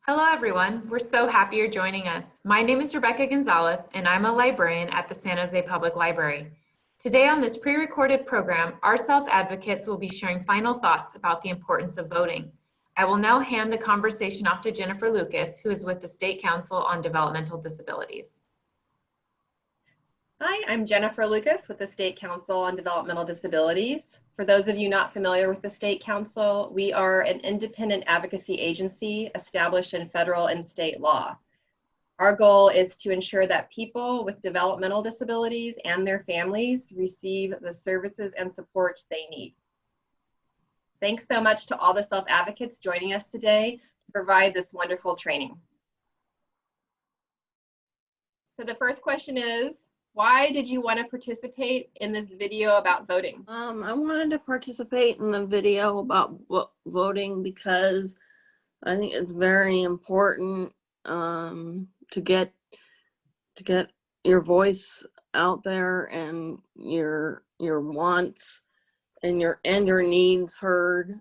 Hello, everyone. We're so happy you're joining us. My name is Rebecca Gonzalez, and I'm a librarian at the San Jose Public Library. Today on this pre-recorded program, our self-advocates will be sharing final thoughts about the importance of voting. I will now hand the conversation off to Jennifer Lucas, who is with the State Council on Developmental Disabilities. Hi, I'm Jennifer Lucas with the State Council on Developmental Disabilities. For those of you not familiar with the State Council, we are an independent advocacy agency established in federal and state law. Our goal is to ensure that people with developmental disabilities and their families receive the services and supports they need. Thanks so much to all the self-advocates joining us today to provide this wonderful training. So the first question is, why did you want to participate in this video about voting? I wanted to participate in the video about voting because I think it's very important to get your voice out there and your wants and your needs heard.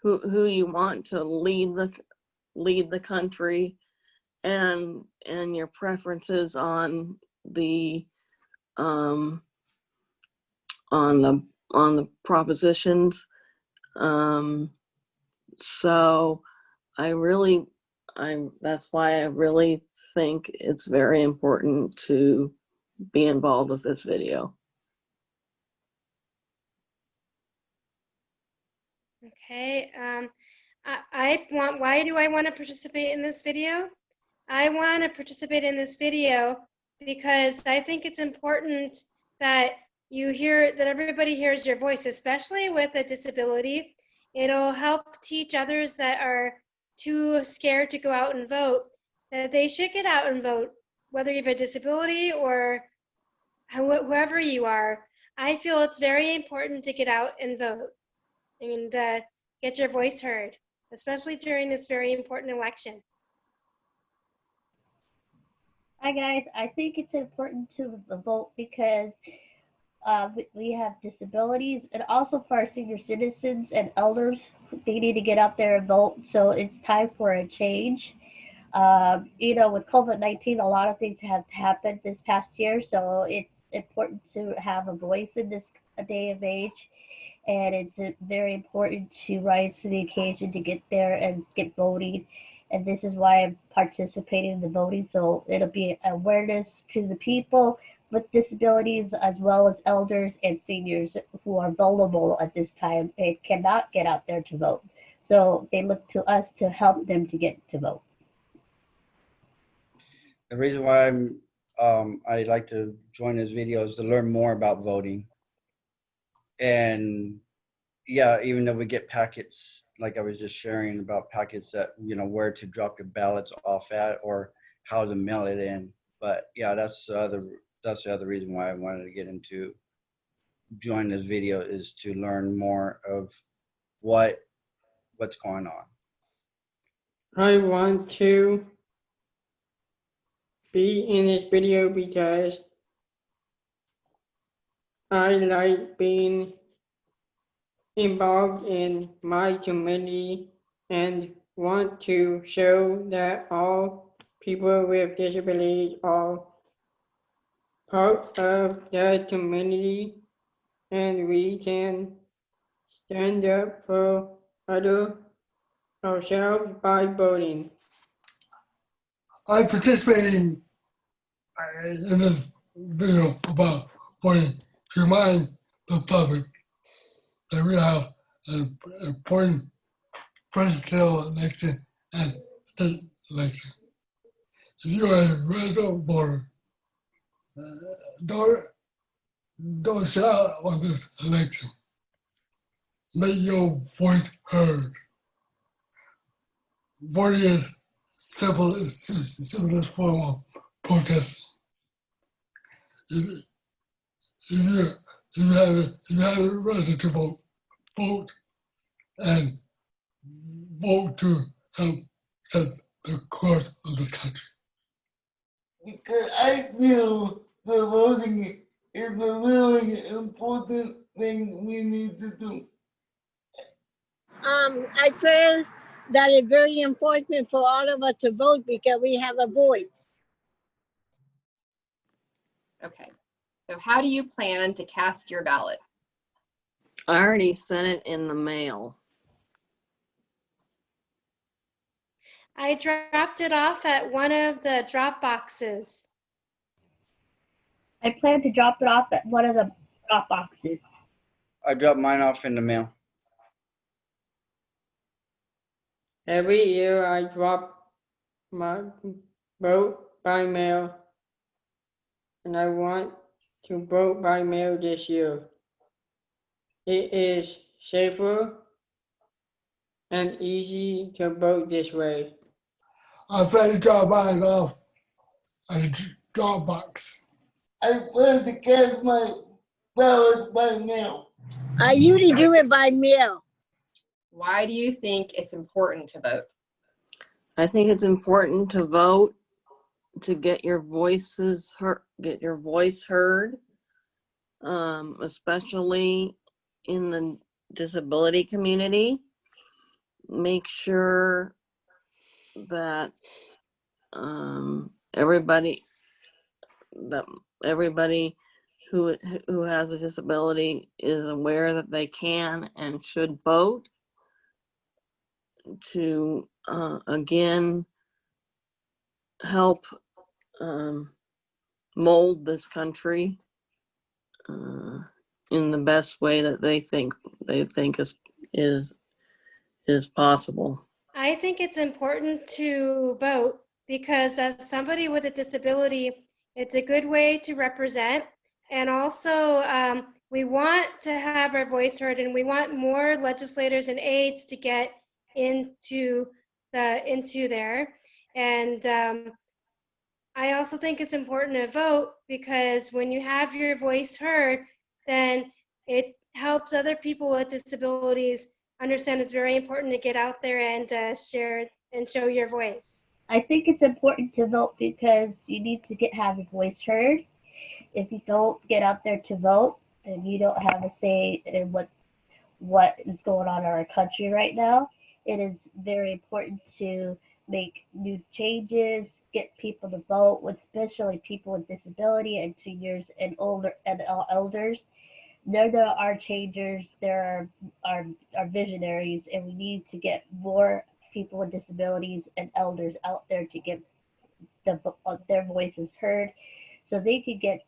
Who you want to lead the country, and your preferences on the propositions. So that's why I really think it's very important to be involved with this video. Okay, why do I want to participate in this video? I want to participate in this video because I think it's important that everybody hears your voice, especially with a disability. It'll help teach others that are too scared to go out and vote that they should get out and vote, whether you have a disability or whoever you are. I feel it's very important to get out and vote and get your voice heard, especially during this very important election. Hi guys, I think it's important to vote because we have disabilities, and also for our senior citizens and elders, they need to get out there and vote. So it's time for a change. With COVID-19, a lot of things have happened this past year, so it's important to have a voice in this day of age. And it's very important to rise to the occasion to get there and get voting. And this is why I'm participating in the voting. So it'll be awareness to the people with disabilities, as well as elders and seniors who are vulnerable at this time and cannot get out there to vote. So they look to us to help them to get to vote. The reason why I like to join this video is to learn more about voting. And yeah, even though we get packets, like I was just sharing about packets that, where to drop your ballots off at or how to mail it in. But yeah, that's the other reason why I wanted to get into join this video, is to learn more of what's going on. I want to be in this video because I like being involved in my community and want to show that all people with disabilities are part of the community and we can stand up for ourselves by voting. I'm participating in this video about voting to remind the public that we have an important presidential election and state election. If you are a resident voter, don't shout on this election. Make your voice heard. Voting is simplest form of protesting. If you have a right to vote and vote to help set the course of this country. Because I feel that voting is a really important thing we need to do. I feel that is very important for all of us to vote because we have a voice. Okay. So how do you plan to cast your ballot? I already sent it in the mail. I dropped it off at one of the drop boxes. I plan to drop it off at one of the drop boxes. I dropped mine off in the mail. Every year I drop my vote by mail, and I want to vote by mail this year. It is safer and easy to vote this way. I plan to drop mine off at a drop box. I plan to cast my ballot by mail. I usually do it by mail. Why do you think it's important to vote? I think it's important to vote, to get your voices heard, get your voice heard, especially in the disability community. Make sure that everybody who has a disability is aware that they can and should vote to again help mold this country in the best way that they think is possible. I think it's important to vote because as somebody with a disability, it's a good way to represent. And also, we want to have our voice heard, and we want more legislators and aides to get into there. And I also think it's important to vote because when you have your voice heard, then it helps other people with disabilities understand it's very important to get out there and share and show your voice. I think it's important to vote because you need to have your voice heard. If you don't get out there to vote, then you don't have a say in what is going on in our country right now. It is very important to make new changes, get people to vote, especially people with disability and seniors and older and elders. There are changers, there are visionaries, and we need to get more people with disabilities and elders out there to get their voices heard so they can get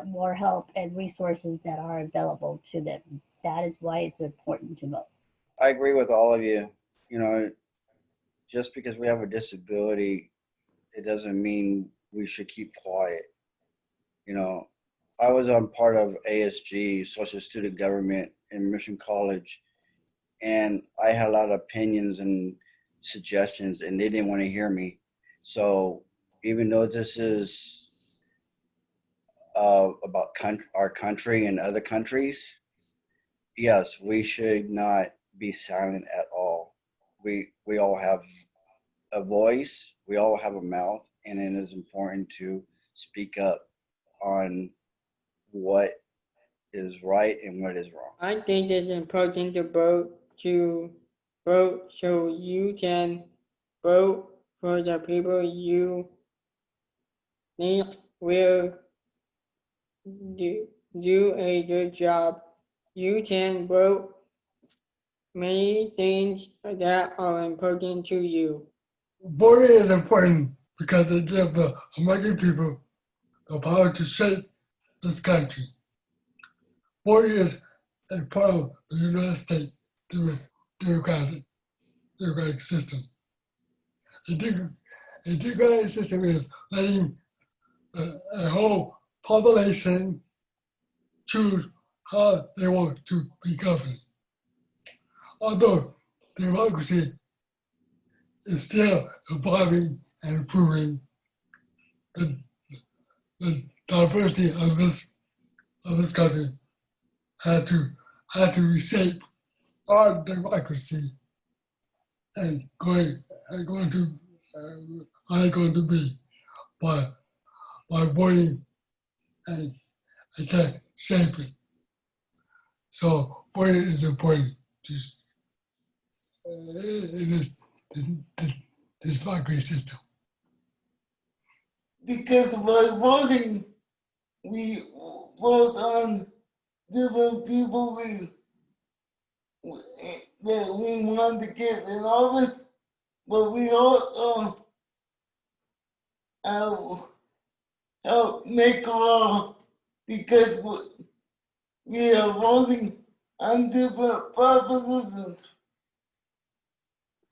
more help and resources that are available to them. That is why it's important to vote. I agree with all of you. You know, just because we have a disability, it doesn't mean we should keep quiet. You know, I was on part of ASG, Social Student Government in Mission College, and I had a lot of opinions and suggestions, and they didn't want to hear me. So even though this is about our country and other countries, yes, we should not be silent at all. We all have a voice, we all have a mouth, and it is important to speak up on what is right and what is wrong. I think it's important to vote so you can vote for the people you think will do a good job. You can vote many things that are important to you. Voting is important because it gives the American people the power to shape this country. Voting is a part of the United States democratic system. A democratic system is letting a whole population choose how they want to be governed. Although democracy is still evolving and improving, the diversity of this country had to reshape our democracy and going to be by voting and again shaping. So voting is important. It is the smart grid system. Because by voting, we vote on different people that we want to get in office, but we also help make law because we are voting on different propositions.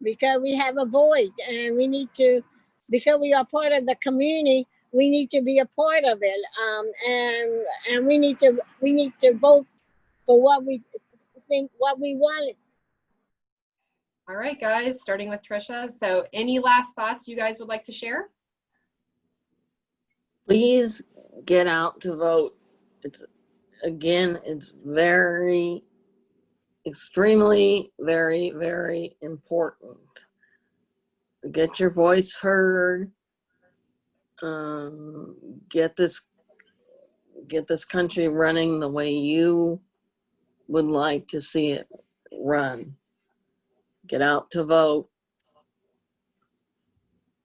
Because we have a voice and we need to, because we are part of the community, we need to be a part of it. And we need to vote for what we think, what we want. All right, guys, starting with Tricia. So any last thoughts you guys would like to share? Please get out to vote. It's very, extremely, very, very important. Get your voice heard. Get this country running the way you would like to see it run. Get out to vote.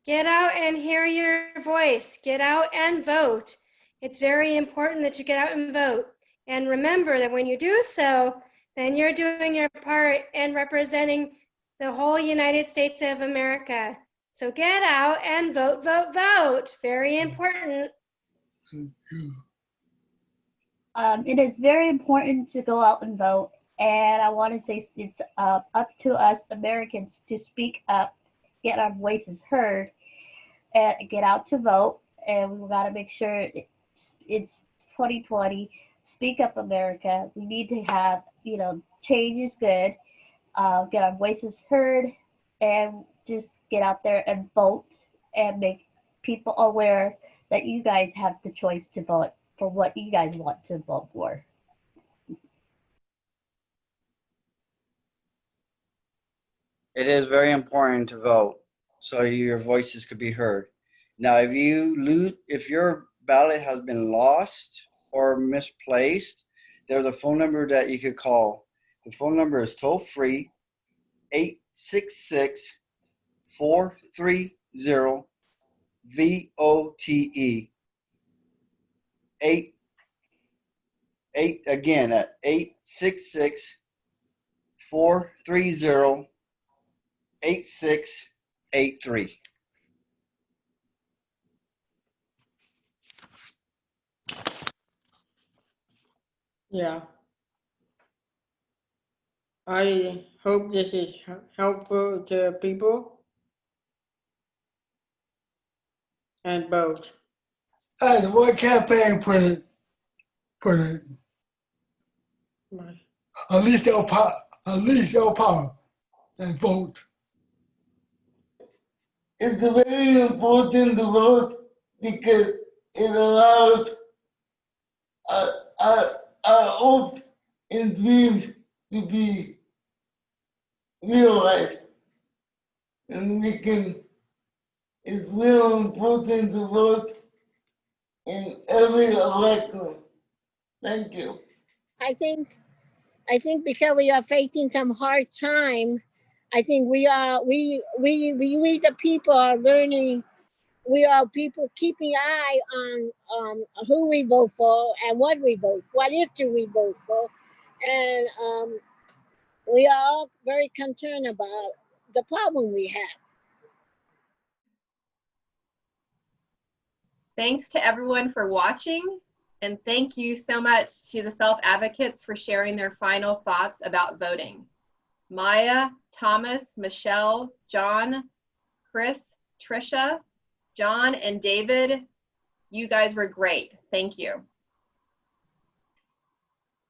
Get out and hear your voice. Get out and vote. It's very important that you get out and vote. And remember that when you do so, then you're doing your part and representing the whole United States of America. So get out and vote, vote, vote. Very important. It is very important to go out and vote. And I want to say it's up to us Americans to speak up, get our voices heard, and get out to vote. And we've got to make sure it's 2020. Speak up, America. We need to have, change is good. Get our voices heard, and just get out there and vote and make people aware that you guys have the choice to vote for what you guys want to vote for. It is very important to vote so your voices could be heard. Now, if your ballot has been lost or misplaced, there's a phone number that you could call. The phone number is toll-free, 866-430-VOTE. Again at 866-430-8683. Yeah. I hope this is helpful to people. And vote. And one campaign put it, unleash your power and vote. It's very important to vote because it allows our hopes and dreams to be realized. And it's real important to vote in every election. Thank you. I think because we are facing some hard time, I think we the people are learning. We are people keeping eye on who we vote for and what we vote, what issue we vote for, and we are all very concerned about the problem we have. Thanks to everyone for watching, and thank you so much to the self-advocates for sharing their final thoughts about voting. Maya, Thomas, Michelle, John, Chris, Tricia, John, and David, you guys were great. Thank you.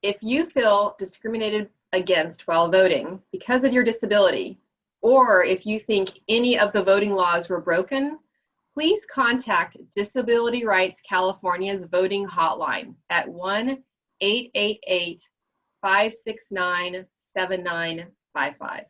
If you feel discriminated against while voting because of your disability, or if you think any of the voting laws were broken, please contact Disability Rights California's voting hotline at 1-888-569-7955.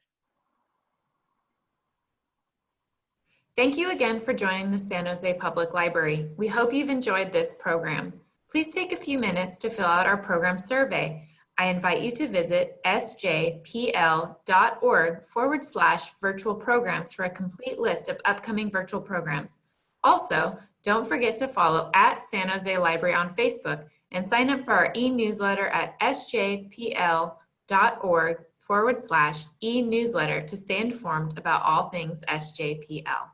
Thank you again for joining the San Jose Public Library. We hope you've enjoyed this program. Please take a few minutes to fill out our program survey. I invite you to visit sjpl.org/virtual programs for a complete list of upcoming virtual programs. Also, don't forget to follow at San Jose Library on Facebook and sign up for our e-newsletter at sjpl.org/e-newsletter to stay informed about all things SJPL.